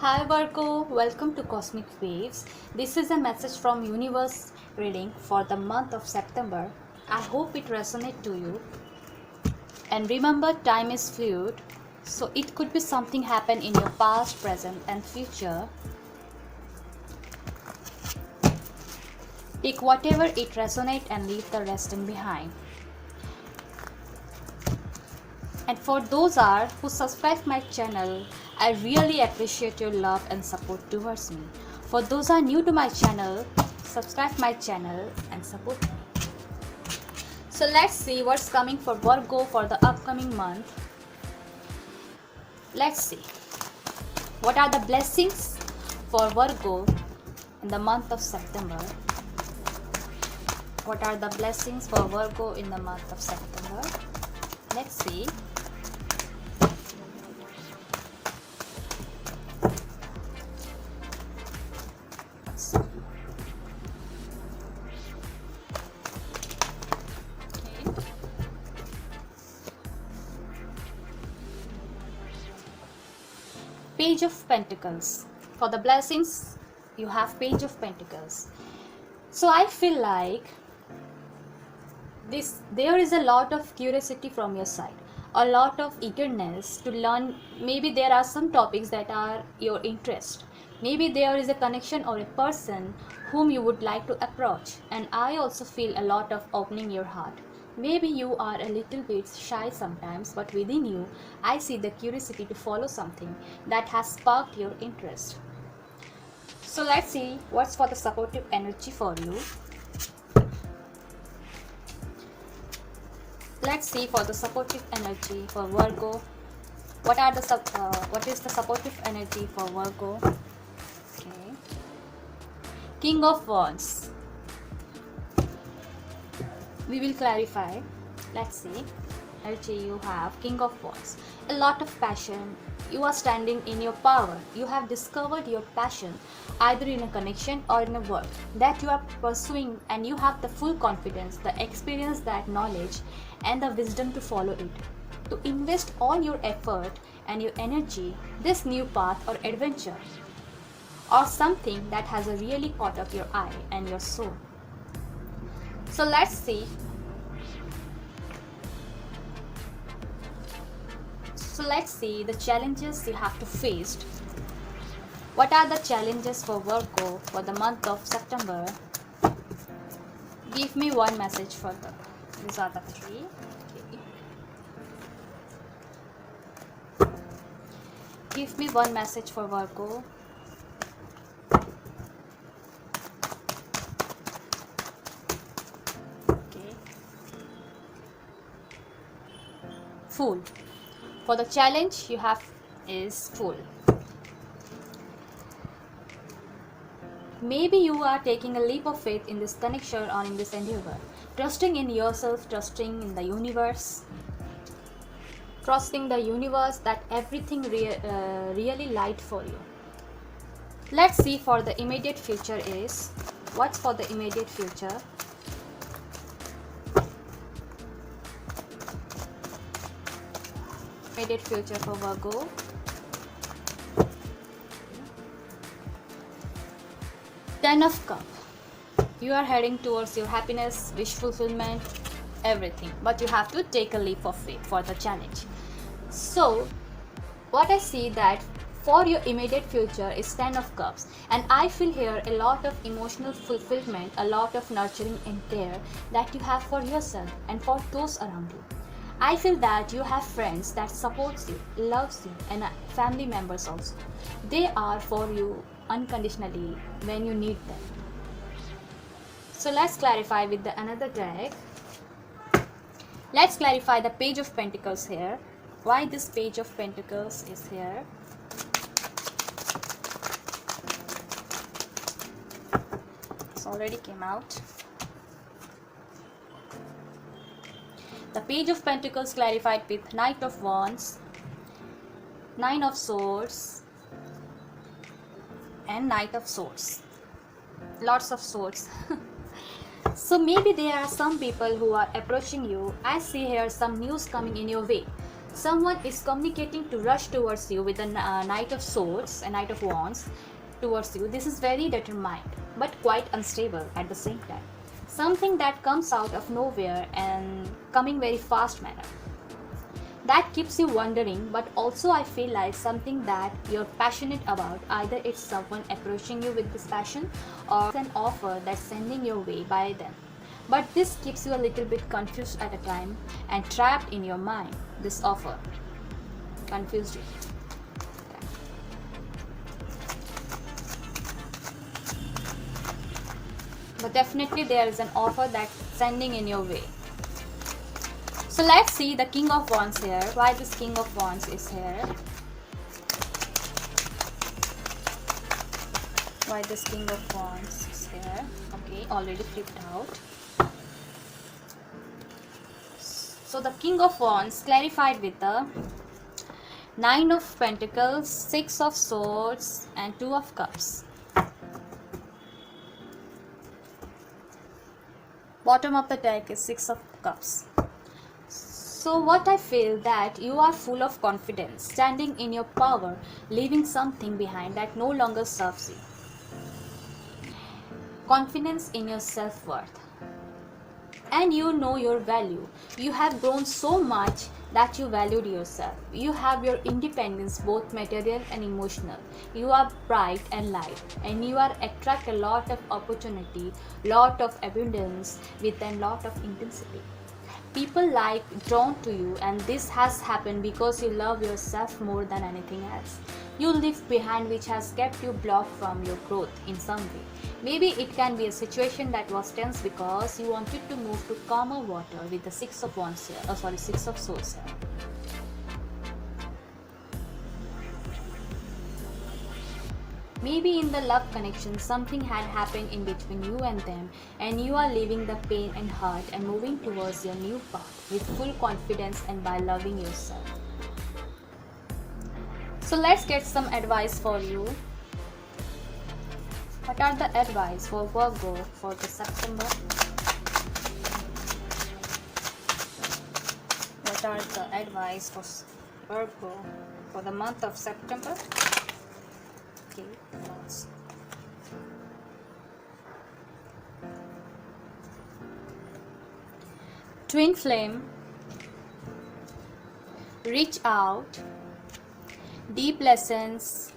Hi Virgo, welcome to Cosmic Waves. This is a message from Universe reading for the month of September. I hope it resonates to you. And remember, time is fluid, so it could be something happen in your past, present, and future. Take whatever it resonates and leave the rest in behind. And for those who subscribe my channel, I really appreciate your love and support towards me. For those new to my channel, subscribe my channel and support me. So let's see what's coming for Virgo for the upcoming month. Let's see. What are the blessings for Virgo in the month of September? What are the blessings for Virgo in the month of September? Let's see. Page of Pentacles. For the blessings, you have Page of Pentacles. So I feel like there is a lot of curiosity from your side, a lot of eagerness to learn. Maybe there are some topics that are your interest. Maybe there is a connection or a person whom you would like to approach. And I also feel a lot of opening your heart. Maybe you are a little bit shy sometimes, but within you, I see the curiosity to follow something that has sparked your interest. So let's see what's for the supportive energy for you. Let's see for the supportive energy for Virgo. What is the supportive energy for Virgo? Okay. King of Wands. We will clarify. Let's see. Energy you have King of Wands. A lot of passion. You are standing in your power. You have discovered your passion either in a connection or in a work that you are pursuing, and you have the full confidence, the experience, that knowledge and the wisdom to follow it, to invest all your effort and your energy this new path or adventure or something that has really caught up your eye and your soul. So let's see. So let's see the challenges you have to face. What are the challenges for Virgo for the month of September? Give me one message for these are the three. Okay. Give me one message for Virgo. Okay. Fool. For the challenge you have is Fool. Maybe you are taking a leap of faith in this connection or in this endeavor, trusting in yourself, trusting in the universe, trusting the universe that everything really light for you. Let's see for the immediate future is. What's for the immediate future? Immediate future for Virgo. Ten of Cups. You are heading towards your happiness, wish fulfillment, everything. But you have to take a leap of faith for the challenge. So, what I see that for your immediate future is Ten of Cups. And I feel here a lot of emotional fulfillment, a lot of nurturing and care that you have for yourself and for those around you. I feel that you have friends that supports you, loves you, and family members also. They are for you unconditionally when you need them. So let's clarify with another deck. Let's clarify the Page of Pentacles here. Why this Page of Pentacles is here? It's already came out. The Page of Pentacles clarified with Knight of Wands, Nine of Swords, and Knight of Swords. Lots of swords. So maybe there are some people who are approaching you. I see here some news coming in your way. Someone is communicating to rush towards you with a Knight of Swords, a Knight of Wands towards you. This is very determined but quite unstable at the same time. Something that comes out of nowhere and coming very fast manner. That keeps you wondering, but also I feel like something that you're passionate about. Either it's someone approaching you with this passion or it's an offer that's sending your way by them. But this keeps you a little bit confused at a time and trapped in your mind. This offer confused you. But definitely there is an offer that's sending in your way. So let's see the King of Wands here. Why this King of Wands is here? Why this King of Wands is here? Okay, already flipped out. So the King of Wands clarified with the Nine of Pentacles, Six of Swords and Two of Cups. Bottom of the deck is Six of Cups. So what I feel that you are full of confidence, standing in your power, leaving something behind that no longer serves you. Confidence in your self-worth. And you know your value. You have grown so much that you valued yourself. You have your independence, both material and emotional. You are bright and light, and you are attract a lot of opportunity, lot of abundance with a lot of intensity. People like drawn to you, and this has happened because you love yourself more than anything else. You leave behind which has kept you blocked from your growth in some way. Maybe it can be a situation that was tense because you wanted to move to calmer water with the Six of Wands here, Six of Swords here. Maybe in the love connection, something had happened in between you and them, and you are leaving the pain and hurt and moving towards your new path with full confidence and by loving yourself. So let's get some advice for you. What are the advice for Virgo for the September? What are the advice for Virgo for the month of September? Okay, thoughts. Twin flame, reach out, deep lessons.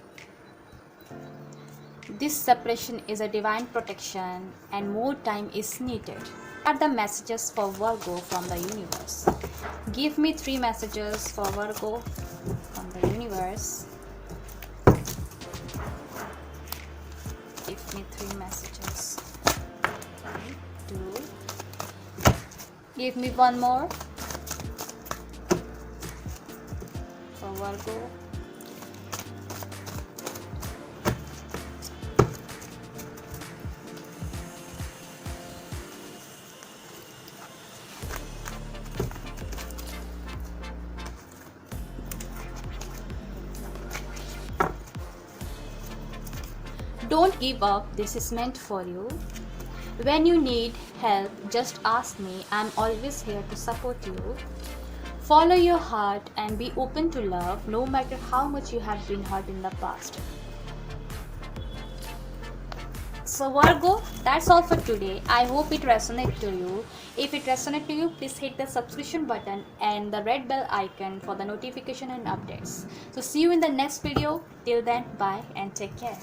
This separation is a divine protection and more time is needed. What are the messages for Virgo from the universe? Give me 3 messages for Virgo from the universe. Give me 3 messages. 2. Give me 1 more for Virgo. Don't give up, this is meant for you. When you need help, just ask me. I'm always here to support you. Follow your heart and be open to love, no matter how much you have been hurt in the past. So Virgo, that's all for today. I hope it resonates to you. If it resonates to you, please hit the subscription button and the red bell icon for the notification and updates. So see you in the next video. Till then, bye and take care.